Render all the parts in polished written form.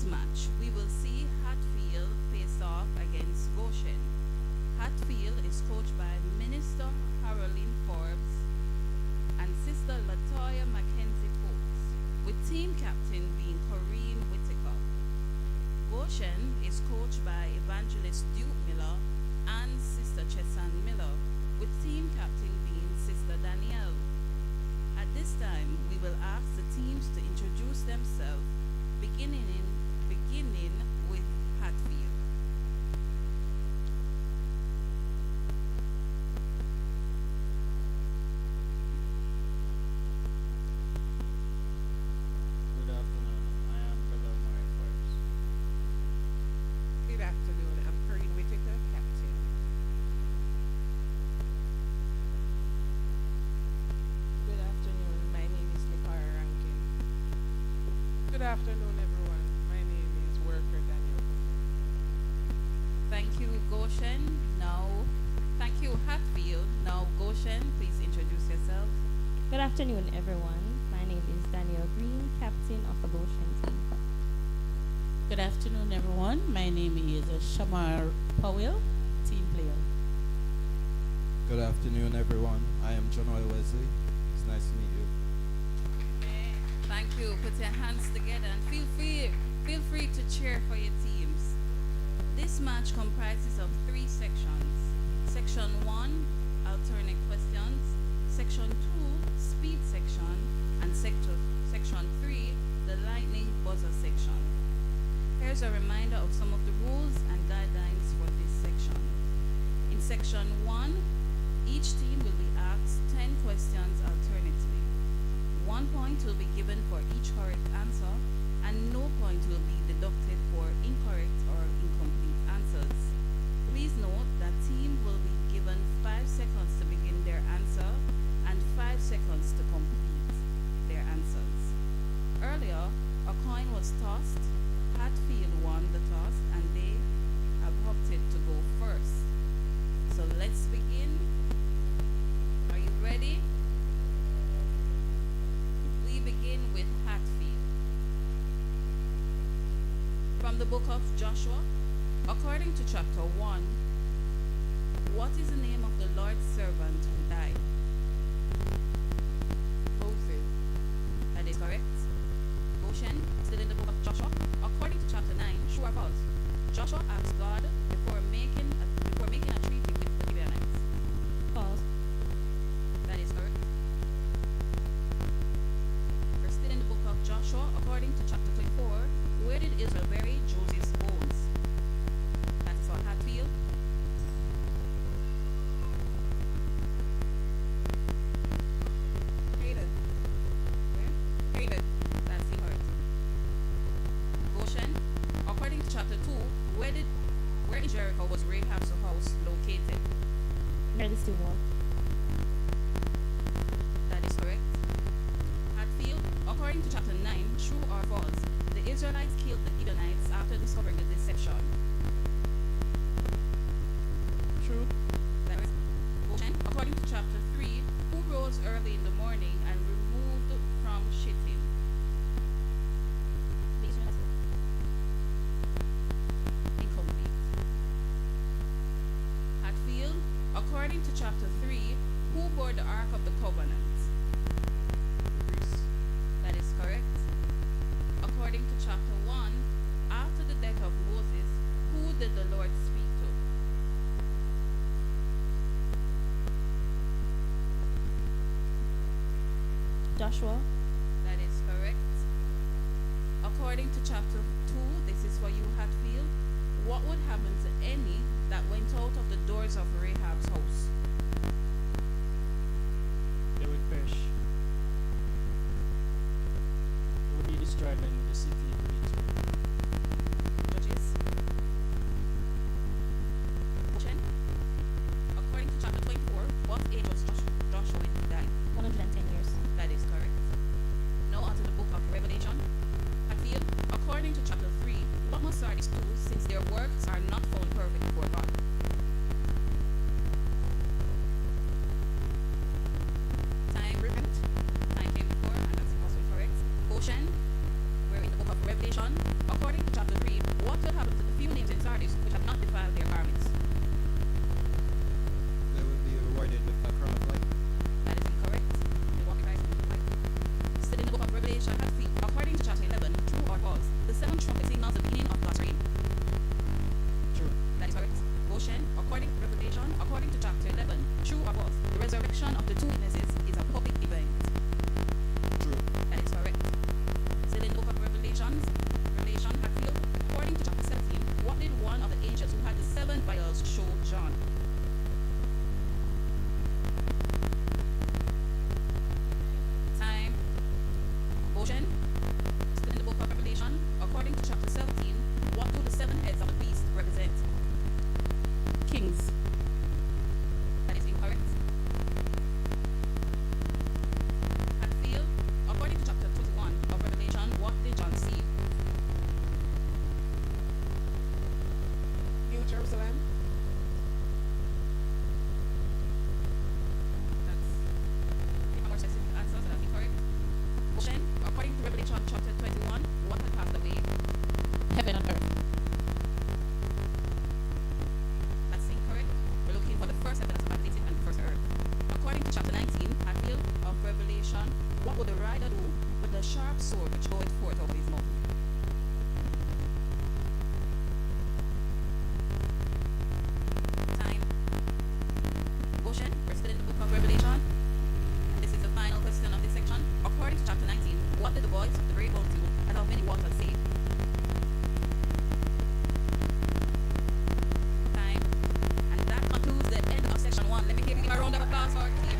this match, we will see Hatfield face off against Goshen. Hatfield is coached by Minister Haroline Forbes and Sister Latoya Mackenzie Coates, with team captain being Corinne Whitaker. Goshen is coached by Evangelist Duke Miller and Sister Chesan Miller, with team captain being Sister Danielle. At this time, we will ask the teams to introduce themselves, beginning with Hatfield. Good afternoon. I am Brother Murray Forbes. Good afternoon. I'm Corinne Whitaker, captain. Good afternoon. My name is Nikara Rankin. Good afternoon, everyone. My name is Worker Daniel. Thank you, Goshen. Thank you, Hatfield. Now, Goshen, please introduce yourself. Good afternoon, everyone. My name is Daniel Green, captain of the Goshen team. Good afternoon, everyone. My name is Shamar Powell, team player. Good afternoon, everyone. I am John Oil Wesley. It's nice to meet you. Thank you. Put your hands together and feel free to cheer for your teams. This match comprises of 3 sections. Section 1, alternate questions. Section 2, speed section. And section 3, the lightning buzzer section. Here's a reminder of some of the rules and guidelines for this section. In section 1, each team will be asked 10 questions alternately. 1 point will be given for each correct answer, and no point will be deducted for incorrect or incomplete answers. Please note that team will be given 5 seconds to begin their answer and 5 seconds to complete their answers. Earlier, a coin was tossed. Hatfield won the toss and they have opted to go first. So let's begin. Are you ready? We begin with Hatfield. From the book of Joshua, according to chapter 1, what is the name of the Lord's servant who died? Moses. That is correct. Goshen, still in the book of Joshua, according to chapter 9, true or false? Joshua asked God before making a treaty with the Gibeonites. False. That is correct. We're still in the book of Joshua, according to chapter 24, where did Israel bury Joseph's bones? That is for Hatfield. Hated. Where? Hated. That's incorrect. Goshen, according to chapter 2, where in Jericho was Rahab's house located? Near the sea wall. That is correct. Hatfield, according to chapter 9, true or false? The Israelites killed the Gibeonites after discovering the deception. True. That is Goshen, according to chapter 3, who rose early in the morning and removed from Shittim? The Israelites. Incomplete. Hatfield, according to chapter 3, who bore the Ark of the Covenant? That is correct. According to chapter 1, after the death of Moses, who did the Lord speak to? Joshua. That is correct. According to chapter 2, this is for you, Hatfield. What would happen to any that went out of the doors of Rahab's house? They would perish. They would be destroyed when the city would be destroyed. Judges. Goshen. According to chapter 24, what age was Joshua when he died? 110 years. That is correct. Now onto the book of Revelation. Hatfield, according to chapter 3, what must Sardis do since their works are not found perfect before God? Time came before, and that's also correct. Goshen, we're in the book of Revelation, according to chapter 3, what will happen to the few names in Sardis which have not defiled their garments? They will be rewarded with a crown of life. That is incorrect. They walk in Christ. Still in the book of Revelation, according to chapter 11, true or false? The seventh trumpet signals the beginning of God's reign. True. That is correct. Goshen, according to Revelation, according to chapter 11, true or false? The resurrection of the two witnesses is a public event. True. That is correct. Still in the book of Revelation, Hatfield, according to chapter 17, what did one of the angels who had the seven vials show John? Time. Ocean. Still in the book of Revelation, according to chapter 17, what do the seven heads of the beast represent? Kings. That is incorrect. Hatfield, according to chapter 21 of Revelation, what did John see? New Jerusalem. That's a more specific answer, so that's incorrect. Ocean, according to Revelation chapter 21, what had passed away? Heaven and earth. That's incorrect. We're looking for the first heaven as baptism and the first earth. According to chapter 19, Hatfield of Revelation, what would the rider do with the sharp sword which goeth forth out of his mouth? Time. Ocean, we're still in the book of Revelation. And this is the final question of this section. According to chapter 19, what did the voice of the great multitude and of many waters say? Time. And that concludes the end of section 1. Let me give you a round of applause for our team.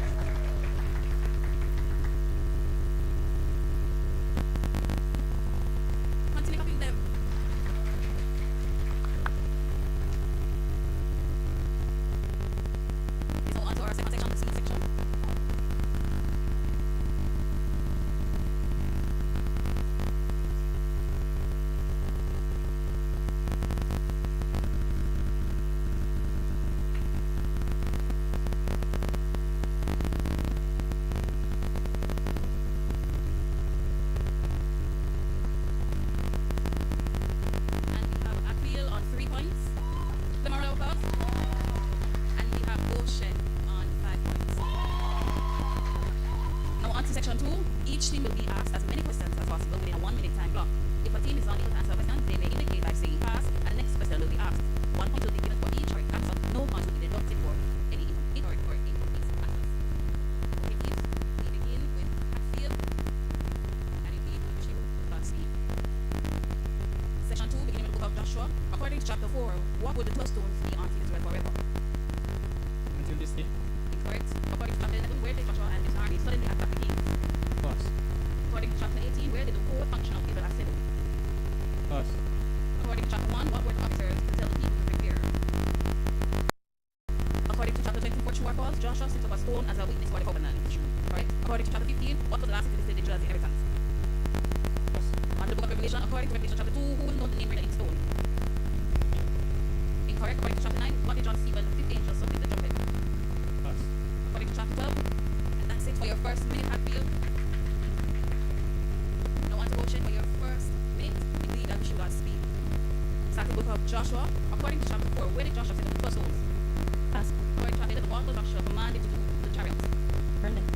Continue copying them. It's now on to our second section, the C section. And we have Appeal on 3 points. The moral applause. And we have Ocean on 5 points. Now on to section 2. Each team will be asked as many questions as possible within a 1 minute time block. If a team is unable to answer a question, they may indicate by saying pass, and the next question will be asked. 1 point will be given for each correct answer. No points will be deducted for any incorrect or incomplete answers. Okay, please. We begin with Hatfield. And indeed, we wish you Godspeed. Section 2, beginning with the book of Joshua. According to chapter 4, what would the 12 stones be unto Israel forever? Until this day. Incorrect. According to chapter 11, where did Joshua and his army suddenly attack the kings? False. According to chapter 18, where did the whole function of people assemble? False. According to chapter 1, what were the officers to tell the people to prepare? According to chapter 24, true or false, Joshua set up a stone as a witness for the covenant. True. Correct. According to chapter 15, what was the last city listed in Judas' inheritance? False. On the book of Revelation, according to Revelation chapter 2, who will know the name written in stone? Incorrect. According to chapter 9, what did John see when the fifth angel sounded the trumpet? False. According to chapter 12, and that's it for your first minute, Hatfield. Now on to Ocean for your first minute. Indeed, I wish you Godspeed. Start the book of Joshua. According to chapter 4, where did Joshua set up the 12 stones? Pass. According to chapter 11, what was Joshua commanded to do to the chariots? Burn them.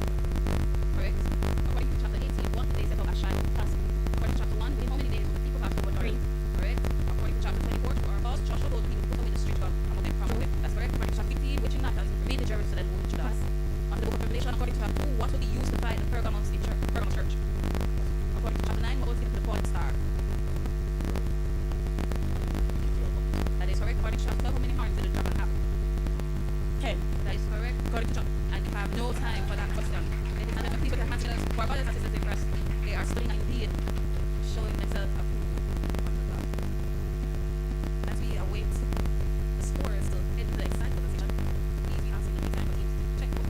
Correct. According to chapter 18, what did they set up at Shiloh? Pass. According to chapter 1, within how many days would the people pass over Jordan? Correct. According to chapter 24, true or false, Joshua told the people to put away the strange God among them from them. That's correct. According to chapter 15, which in that has remained in Jerusalem, who Judas. On the book of Revelation, according to chapter 2, what will be used to fight the Pergamum church? According to chapter 9, what was given to the falling star? That is correct. According to chapter 12, how many horns did the dragon have? 10. That is correct. According to chapter, and you have no time for that question. Ladies and gentlemen, please put your hands together for our brothers and sisters in Christ. They are studying and indeed showing themselves approved of the class. As we await the scores to head to the exciting position, please be answering in the meantime for teams to check book.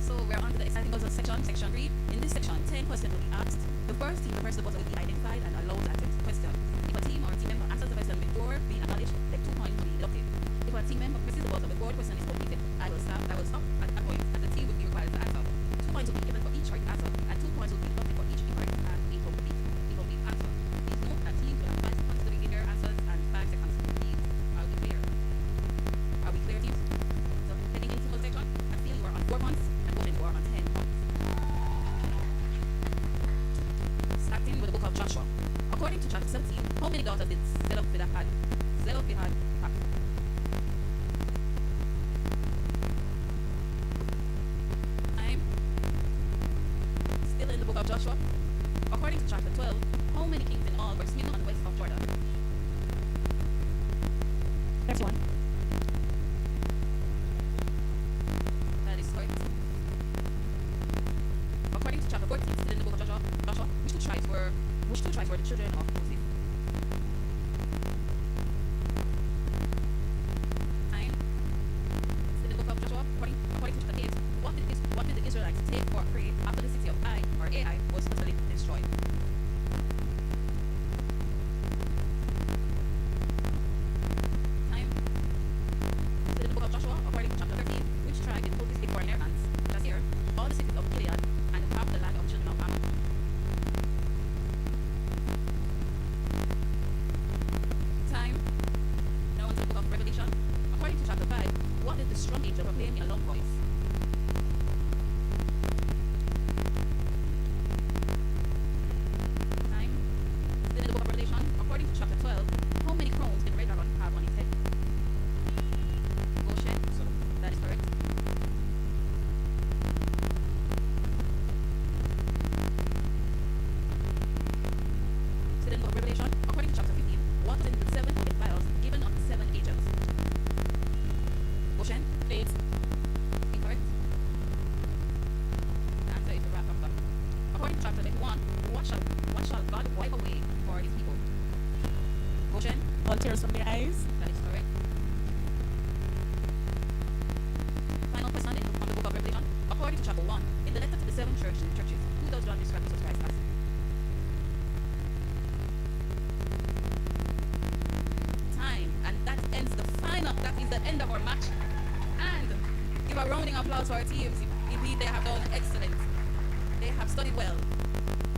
So we're section, section 3. In this section, 10 questions will be asked. The first team to press the button will be identified and allowed to attempt the question. If a team or a team member answers the question before being acknowledged, then 2 points will be deducted. If a team member presses the button before the question is completed, I will stop at that point, and the team will be required to answer. 2 points will be given for each correct answer, and 2 points will be deducted for each incorrect and incomplete answer. Please note that teams will have 5 seconds to begin their answers and 5 seconds to complete. Are we clear? Are we clear, teams? So heading into the section, I feel you are on 4 points, and Goshen you are on 10 points. Starting with the book of Joshua. According to chapter 17, how many daughters did Zelophehad have? Time. Still in the book of Joshua. According to chapter 12, how many kings in all were smitten on the west of Jordan? 31. That is correct. According to chapter 14, still in the book of Joshua, which two tribes were the children of Moses? Time. Still in the book of Joshua. According to chapter 8, what did the Israelites take for prey after the city of Ai was totally destroyed? Time. Still in the book of Joshua. According to chapter 13, which tribe did Moses take for inheritance? Jazer, all the cities of Gilead, and half the land of children of Ammon. Time. Now into the book of Revelation. According to chapter 5, what did the strong angel proclaim in a loud voice? Time. Still in the book of Revelation. According to chapter 12, how many crowns did Red Dragon have on his head? Goshen. That is correct. Still in the book of Revelation. According to chapter 15, what was in the 7 holy vials given unto 7 angels? Goshen. Faith. Incorrect. The answer is the wrath of God. According to chapter 21, what shall God wipe away for his people? Goshen. All tears from their eyes. That is correct. Final question from the book of Revelation. According to chapter 1, in the letter to the 7 churches, who does John describe Jesus Christ as? Time. And that ends the final. That is the end of our match. And give a rounding applause for our teams. Indeed, they have done excellent. They have studied well.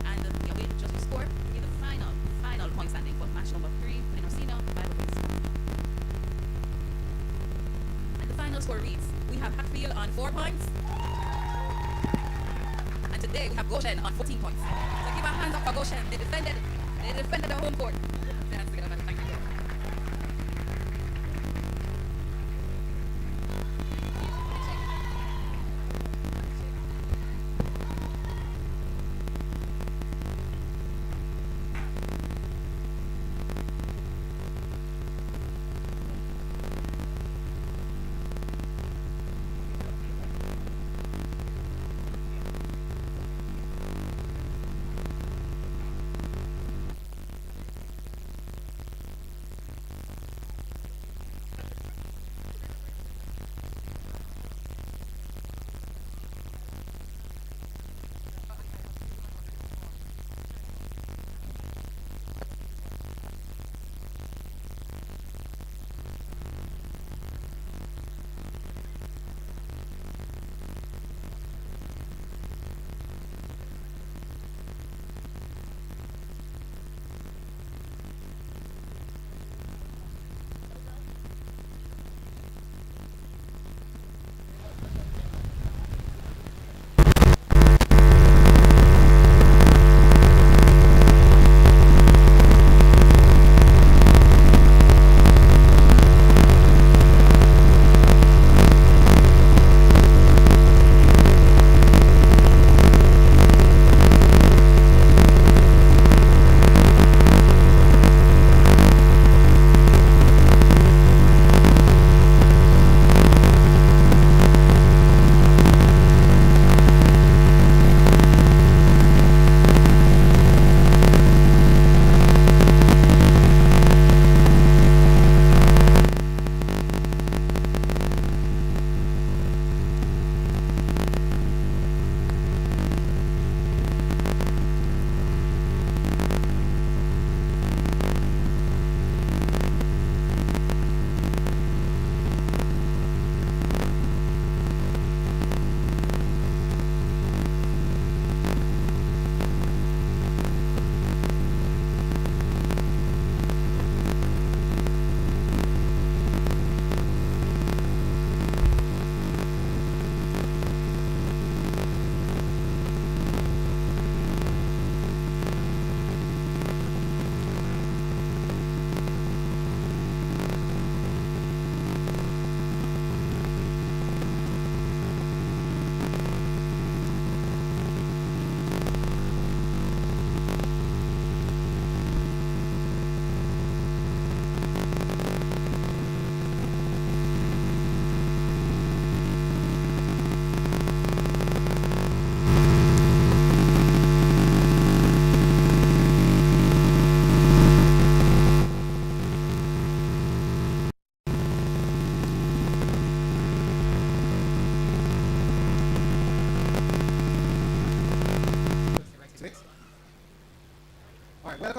And the way to just score to give the final point standing for match number 3, Mendocino Bible Quiz. And the final score reads, we have Hatfield on 4 points. And today we have Goshen on 14 points. So give a hand up for Goshen. They defended their home court. Hands together, man. Thank you.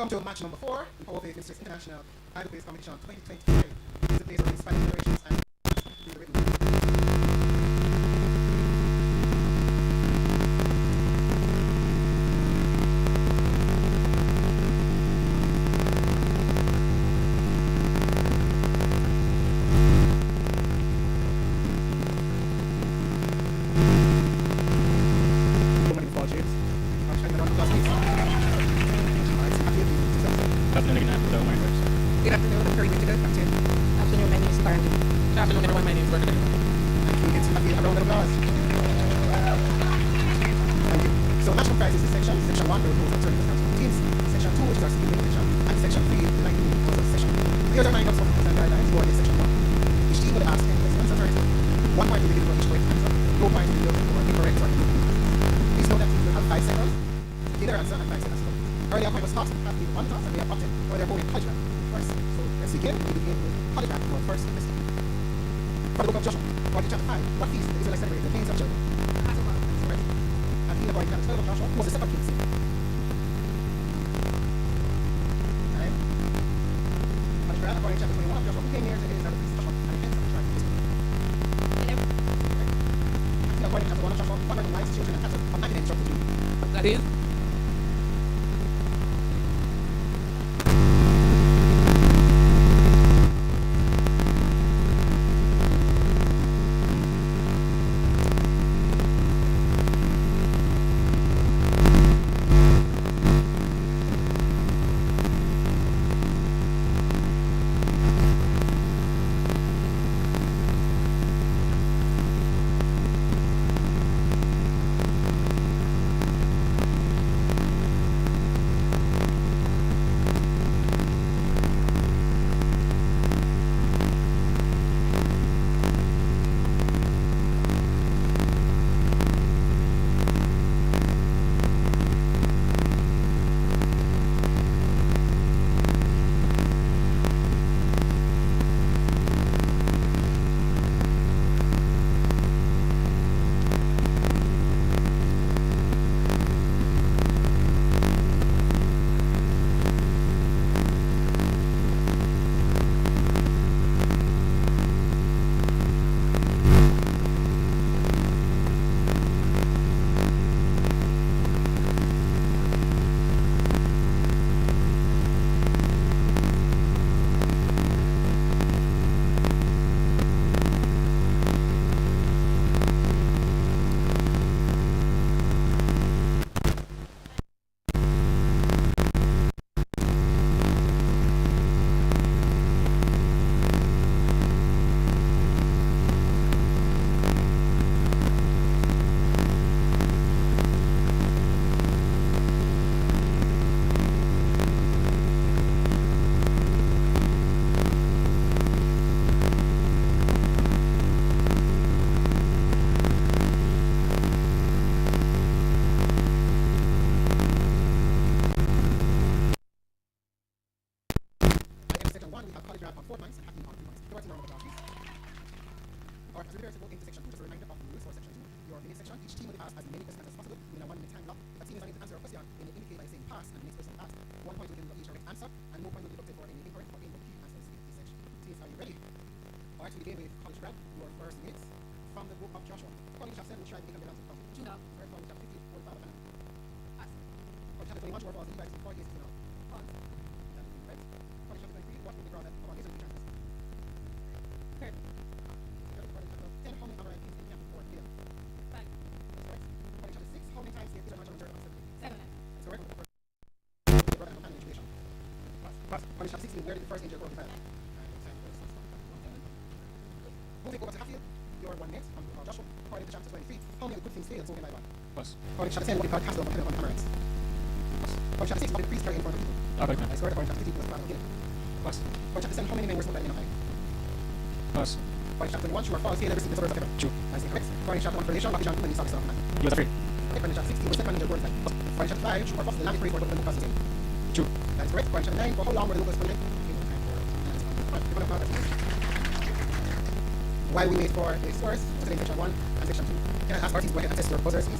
Welcome to match number 4, the Power Faith Ministries International Bible Based Competition 2023. This is the place where we inspire generations and do the written. Good afternoon, I'm Curry Whittaker, Captain. Afternoon, my name is Karen. Good afternoon, everyone. My name is Worker. Thank you. It's a round of applause. Thank you. So match comprises this section. Section 1, where we pose our teams. Section 2, which is our skill section. And section 3, the line of section. Here's our lineups of and guidelines for this section 1. Each team will ask 10 questions and answer. 1 point will be given for each correct answer. No point will be given for incorrect or incorrect. Please note that teams will have 5 seconds to give their answer and 5 seconds to go. Earlier point was tossed, have been 1 toss, and they are opted for their holding polygraph first. So let's begin. We begin with polygraph for our first question. From the book of Joshua, Matthew chapter 5, what feast the Israelites celebrated the days of Jericho? Passover. That's correct. And he, according to the 12 of Joshua, was the second king. Time. Polygraph, according to chapter 21 of Joshua, who came near to his other priest Joshua, and the of the tribe of Israel. And he, according to chapter 1 of Joshua, fathered and wives, children, and cattle of 99 instructed Judah. That is. Chapter 16, where did the first angel go to fire? Moving over to Hatfield, your 1 minute from Joshua. According to chapter 23, how many good things failed spoken by God? Pass. According to chapter 10, what did God cast off on the Amorites? According to chapter 6, what did the priest carry in front of people? Arbeit. That's correct. According to chapter 15, was the plan of Gideon. Pass. According to chapter 7, how many men were smote by the men of high? Pass. According to chapter 21, true or false, Caleb received the sword of heaven. True. That's correct. According to chapter 1, Revelation, what did John do when he saw the Son of Man? He was afraid. According to chapter 16, was the second angel glorified? According to chapter 5, true or false, the land he prayed for the Lucas was in. True. That's correct. According to chapter 9, for how long were the Lucas put while we wait for the scores, today section 1 and section 2. Can I ask our team to go ahead and test your buzzers, please?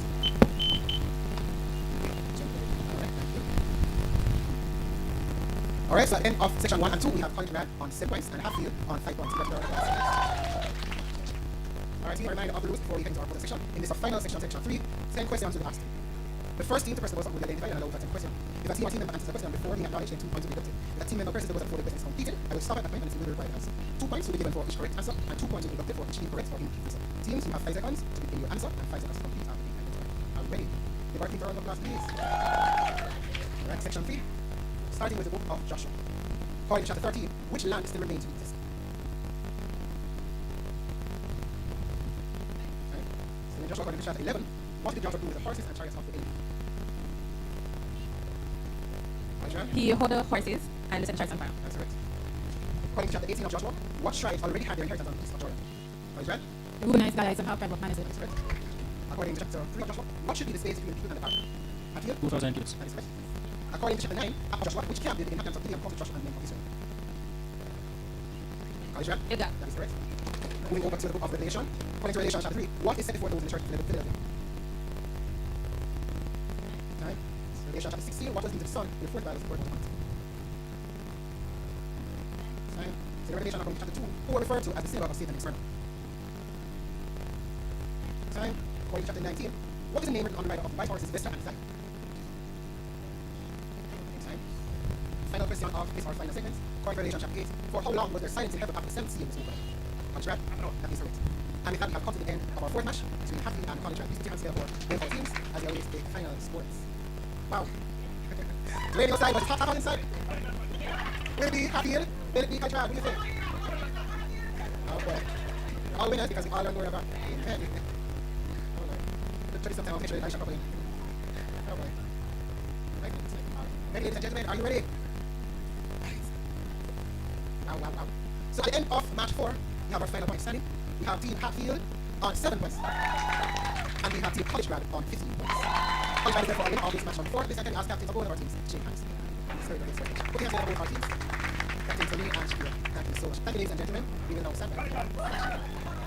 Alright, so at the end of section 1 and 2, we have College Grad on 7 points and Hatfield on 5 points. Alright, so a reminder of the rules before we head into our quarter section. In this final section, section 3, 10 questions will be asked. The first team to press the buzzer will be identified and allowed for 10 questions. If a team or team member answers the question before being acknowledged, then 2 points will be deducted. If a team member presses the buzzer before the question is completed, I will stop at that point and see the required answer. 2 points will be given for each correct answer, and 2 points will be deducted for each incorrect or incomplete answer. Teams, you have 5 seconds to begin your answer and 5 seconds to complete after the end. Are you ready? Give our team a round of applause, please. Alright, section 3, starting with the book of Joshua. According to chapter 13, which land still remains to be tested? Right. So in Joshua, according to chapter 11, what did Joshua do with the horses and chariots of the enemy? Right, He hold the horses and set the chariots on fire. that's correct. According to chapter 18 of Joshua, what tribes already had their inheritance on the east of Jordan? Right. The Reubenites, Gadites, and half tribe of Manasseh. That's correct. According to chapter 3 of Joshua, what should be the space between the people and the ark? Hatfield? 2,000 cubits. That is correct. According to chapter 9 of Joshua, which camp did the inhabitants of Gideon come to Joshua and men of Israel? College Grad? Edgar. That is correct. Moving over to the book of Revelation. According to Revelation chapter 3, what is set before those in the church of Philadelphia? Right. Revelation chapter 16, what was given to the sun in the fourth battle of the word of the Right. So in Revelation according to chapter 2, who are referred to as the synagogue of Satan external? Time. According to chapter 19, what is the name written on the rider of the white horses, Vesta and Zion? Time. Final question of this our final segment. According to Revelation chapter 8, for how long was there silence in heaven after the seventh seal was opened? College Grad? No, that is correct. And with that, we have come to the end of our fourth match between Hatfield and College Grad. Please put your hands together for both our teams as they await the final sports. Wow. Radio side, was it hot on inside? Will it be Hatfield? Will it be College Grad? What do you think? Oh boy. All winners because we all learned where about. Oh boy. Let's try sometime. I'll make sure I shut properly. Oh boy. Right. Ready, ladies and gentlemen, are you ready? Wow, wow, wow. So at the end of match 4, we have our final point standing. We have Team Hatfield on 7 points. And we have Team College Grad on 15 points. College Grad is therefore winning all these match number 4. This time, ask captains of both of our teams to shake hands. Sorry, put your hands together for both our teams. Captain Tony and Shakira. Thank you so much. Thank you, ladies and gentlemen. We will now stand by.